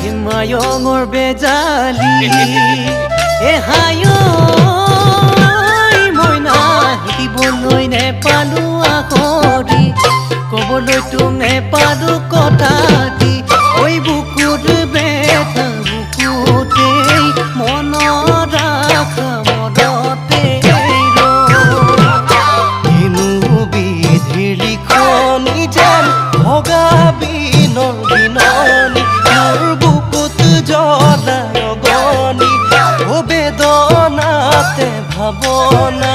হিমায়ঙৰ বেজালি হায় মইনা শিকিবলৈ নেপালো আখৰি ক'বলৈ তোক নেপালো কথাটি ঐ বুকুত বেথা বুকুতেই মনত ৰাখা মনতে কিনো বিধিৰ লিখনি যেন ভগা বিনৰ বিননি মোৰ বুকুত জ্বলা অগনি ও বেদনাতে ভাৱনা